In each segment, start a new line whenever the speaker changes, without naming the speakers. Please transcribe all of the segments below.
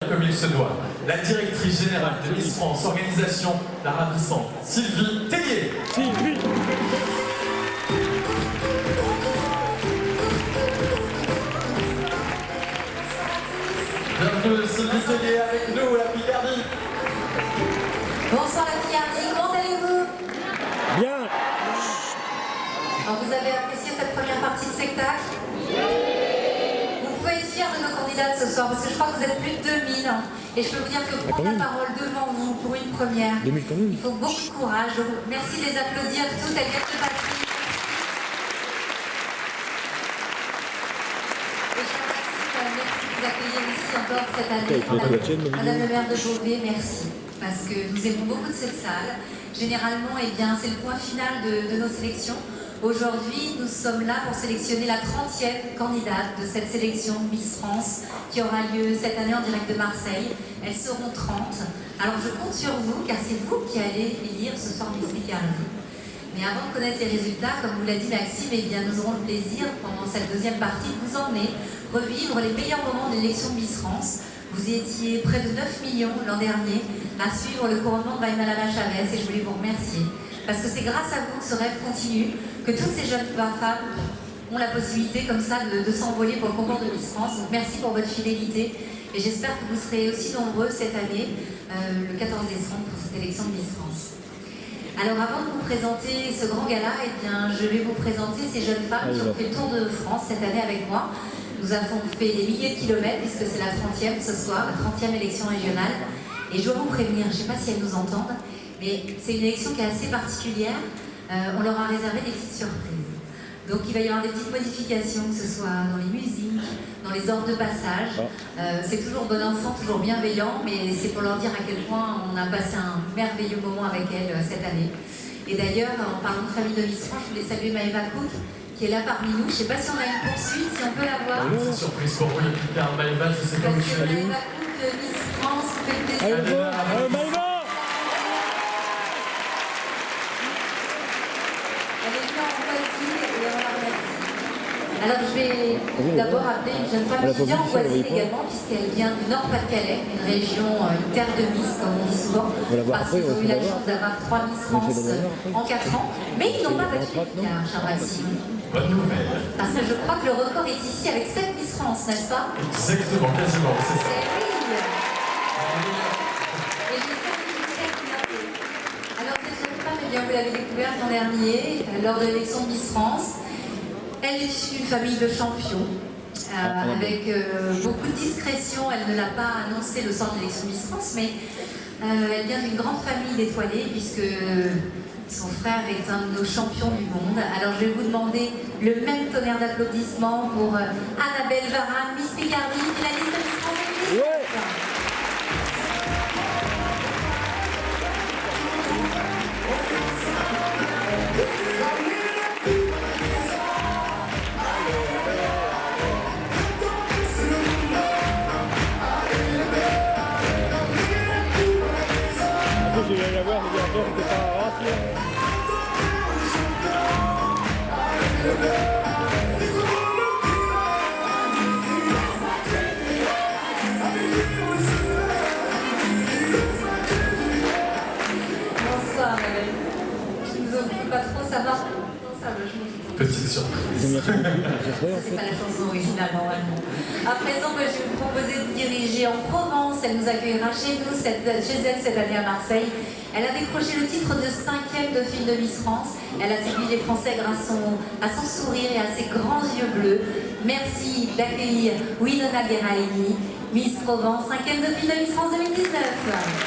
comme il se doit la directrice générale de Miss France, organisation la ravissante Sylvie Tellier.
Sylvie.
Bienvenue Sylvie Tellier avec nous, la Picardie.
Bonsoir la Picardie, comment allez-vous?
Bien.
Alors, vous avez apprécié cette première partie de spectacle? Vous pouvez être fiers de nos candidates ce soir, parce que je crois que vous êtes plus de 2000. Et je peux vous dire que prendre la parole devant vous pour une première,
2000 quand même.
il faut beaucoup de courage. Donc, merci de les applaudir toutes, elles viennent de passer. Et je remercie, merci de vous accueillir ici encore cette année. Madame le maire de Beauvais, merci. Parce que nous aimons beaucoup de cette salle. Généralement, eh bien, c'est le point final de nos sélections. Aujourd'hui, nous sommes là pour sélectionner la 30e candidate de cette sélection Miss France qui aura lieu cette année en direct de Marseille. Elles seront 30. Alors je compte sur vous car c'est vous qui allez élire ce soir Miss Picardie. Mais avant de connaître les résultats, comme vous l'a dit Maxime, eh bien, nous aurons le plaisir pendant cette deuxième partie de vous emmener revivre les meilleurs moments de l'élection Miss France. Vous étiez près de 9 millions l'an dernier à suivre le couronnement de Maïmalama Chavez et je voulais vous remercier. Parce que c'est grâce à vous que ce rêve continue, que toutes ces jeunes femmes ont la possibilité comme ça de s'envoler pour le concours de Miss France. Donc merci pour votre fidélité et j'espère que vous serez aussi nombreux cette année, le 14 décembre, pour cette élection de Miss France. Alors avant de vous présenter ce grand gala, eh bien, je vais vous présenter ces jeunes femmes qui ont fait le tour de France cette année avec moi. Nous avons fait des milliers de kilomètres puisque c'est la 30e ce soir, la 30e élection régionale. Et je dois vous prévenir, je ne sais pas si elles nous entendent, mais c'est une élection qui est assez particulière. On leur a réservé des petites surprises. Donc il va y avoir des petites modifications, que ce soit dans les musiques, dans les ordres de passage. C'est toujours bon enfant, toujours bienveillant, mais c'est pour leur dire à quel point on a passé un merveilleux moment avec elles cette année. Et d'ailleurs, en parlant de famille de Miss France, je voulais saluer Maëva Cook, qui est là parmi nous. Je ne sais pas si on a une poursuite, si on peut la voir.
Petite surprise pour vous les Picards, Maëva, je sais pas où je suis allé.
Maëva Cook de Miss France, vous faites plaisir.
Maëva.
Alors je vais d'abord appeler une jeune femme qui vient en voisine également, puisqu'elle vient du Nord-Pas-de-Calais, une région, une terre de Miss, comme on dit souvent, parce qu'ils ont eu la chance d'avoir 3 Miss France en 4 ans, mais ils n'ont pas battu Picard, cher Maxime.
Bonne nouvelle.
Parce que je crois que le record est ici avec 7 Miss France, n'est-ce pas?
Exactement, quasiment, c'est ça.
Et j'espère que vous serez bientôt. Alors cette jeune femme, eh bien, vous l'avez découverte l'an dernier, lors de l'élection de Miss France. Elle est issue d'une famille de champions, avec beaucoup de discrétion. Elle ne l'a pas annoncé le soir de l'élection Miss France, mais elle vient d'une grande famille d'étoilés, puisque son frère est un de nos champions du monde. Alors je vais vous demander le même tonnerre d'applaudissements pour Annabelle Varane, Miss Picardie, finaliste de Miss France 2019.
Je vais la voir, mais bien sûr, c'était pas rafle.
Bonsoir, Annabelle. Je ne vous oublie pas trop, ça va? Non, ça va, je m'en fous.
Petite surprise.
C'est pas la chanson originale normalement. À présent, je vais vous proposer de diriger en Provence. Elle nous accueillera chez nous, chez elle cette année à Marseille. Elle a décroché le titre de 5e Dauphine de Miss France. Elle a séduit les Français grâce à son sourire et à ses grands yeux bleus. Merci d'accueillir Winona Guerraini, Miss Provence, 5e Dauphine de Miss France 2019.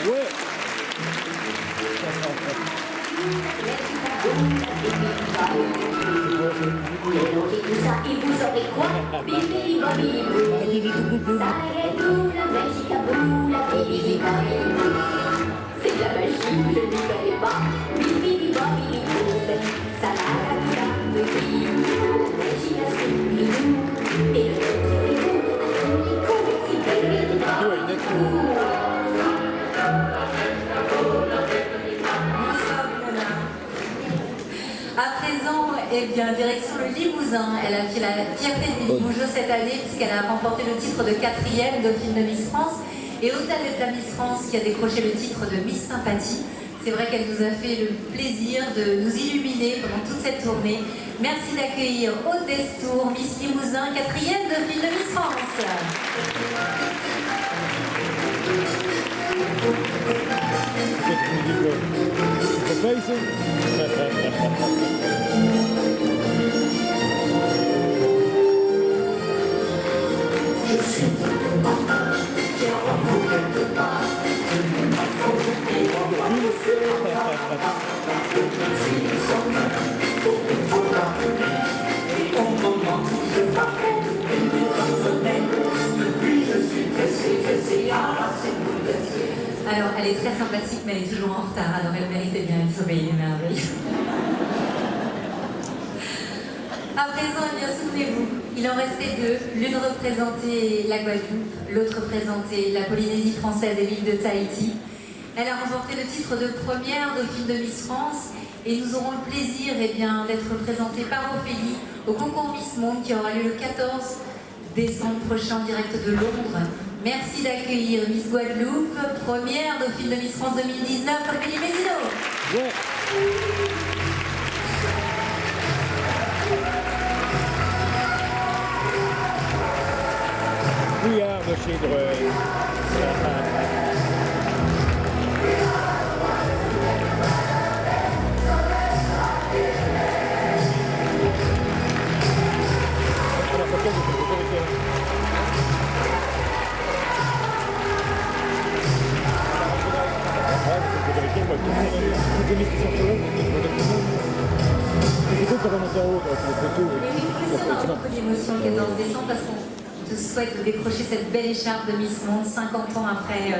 Ouais.
Et vous aurez quoi? Bibi Bobby. Ça est tout la magique à bout, la Bibi Bobby. C'est de la magie, je ne connais pas. Bibi Bobby. Ça va la vida de vie, la magie à ce et le
à présent, eh bien, direction le Limousin. Elle a fait la fierté des Limougeaux cette année puisqu'elle a remporté le titre de 4e Dauphine de Miss France. Et au-delà d'être la Miss France qui a décroché le titre de Miss Sympathie, c'est vrai qu'elle nous a fait le plaisir de nous illuminer pendant toute cette tournée. Merci d'accueillir Aude Destour, Miss Limousin, 4e de file de Miss France.
C'est pas ici.
Alors, elle est très sympathique, mais elle est toujours en retard, alors elle méritait bien une sommeil des merveilles. À présent, eh bien, souvenez-vous, il en restait deux. L'une représentait la Guadeloupe, l'autre représentait la Polynésie française et l'île de Tahiti. Elle a remporté le titre de première dauphine de Miss France et nous aurons le plaisir eh bien, d'être représentée par Ophélie au concours Miss Monde qui aura lieu le 14 décembre prochain en direct de Londres. Merci d'accueillir Miss Guadeloupe, première dauphine de Miss France 2019, Ophélie Mézino.
Ouais. We are the children.
Beaucoup d'émotion le 14 décembre parce qu'on te souhaite de décrocher cette belle écharpe de Miss Monde 50 ans après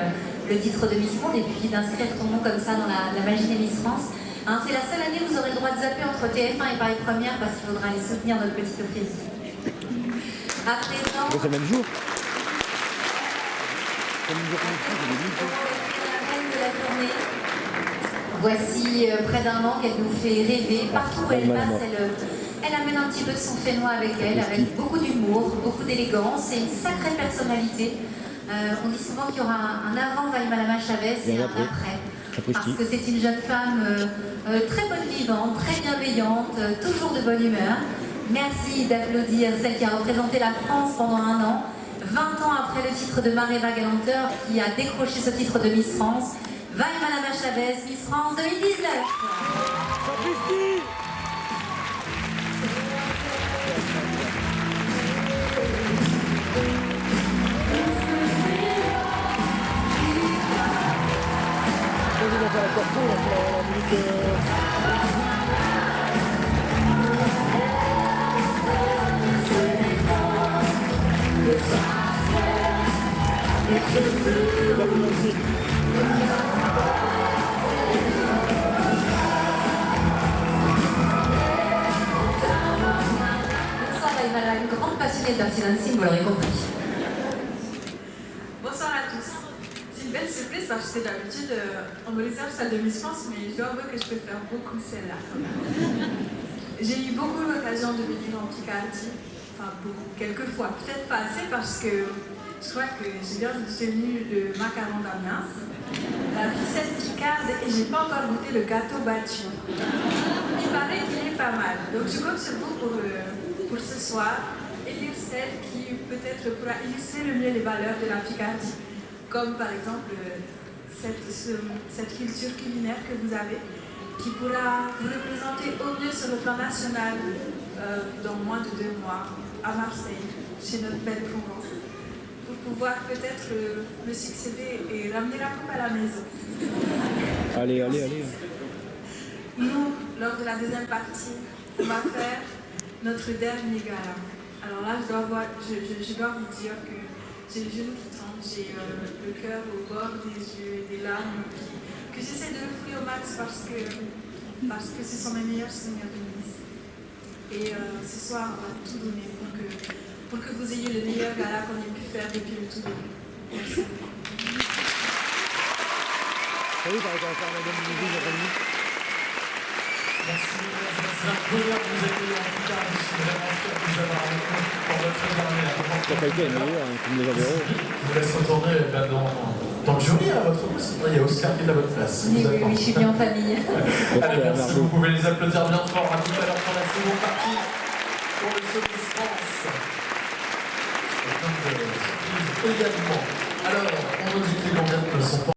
le titre de Miss Monde et puis d'inscrire ton nom comme ça dans la magie des Miss France. Hein, c'est la seule année où vous aurez le droit de zapper entre TF1 et Paris Première parce qu'il faudra aller soutenir notre petite Ophélie. À présent...
C'est le même jour.
La reine de la tournée. Voici près d'un an qu'elle nous fait rêver. Partout où elle passe, elle amène un petit peu de son fénois avec elle, avec beaucoup d'humour, beaucoup d'élégance et une sacrée personnalité. On dit souvent qu'il y aura un avant Vaïmalama Chavez et un après. Parce que c'est une jeune femme très bonne vivante, très bienveillante, toujours de bonne humeur. Merci d'applaudir celle qui a représenté la France pendant un an, 20 ans après le titre de Maréva Galanteur qui a décroché ce titre de Miss France. Vaïmalama Chavez, Miss France 2019. Vaïmala, une grande passionnée de dirty dancing, vous l'aurez compris.
Bonsoir à tous. C'est une belle surprise parce que d'habitude, on me réserve celle de Miss France, mais je dois avouer que je préfère beaucoup celle-là. J'ai eu beaucoup l'occasion de venir en Picardie, enfin beaucoup, quelques fois, peut-être pas assez parce que je crois que j'ai bien retenu le macaron d'Amiens, la ficelle picarde et j'ai pas encore goûté le gâteau battu. Il paraît qu'il est pas mal, donc je compte sur vous pour ce soir élire celle qui peut-être pourra illustrer le mieux les valeurs de la Picardie, comme par exemple cette culture culinaire que vous avez, qui pourra vous représenter au mieux sur le plan national dans moins de 2 mois à Marseille, chez notre belle Provence, pour pouvoir peut-être me succéder et ramener la coupe à la maison.
Allez.
Nous, lors de la deuxième partie, on va faire notre dernier gala. Alors là, je dois vous dire que j'ai les genoux qui tremblent, j'ai le cœur au bord des yeux, des larmes que j'essaie de refouler au max parce que ce sont mes meilleurs souvenirs de Nice. Et ce soir, on va tout donner pour que vous ayez le meilleur gala qu'on ait pu faire depuis le tout début. Merci beaucoup.
Oui, par exemple, on a donné une musique,
Merci, c'est un bonheur de vous accueillir en tout cas. Je suis vraiment fier de vous avoir avec nous pour votre dernier.
La qualité est meilleure, hein, comme les environs.
Je vous laisse retourner dans le jury à votre poste. Il y a Oscar qui est à votre place.
Oui, oui, oui, je suis bien en famille.
Allez, merci, vous pouvez les applaudir bien fort. À tout à l'heure pour la seconde partie, pour le Solis France. Et plein de surprises également. Alors, on me dit que les gambières ne sont pas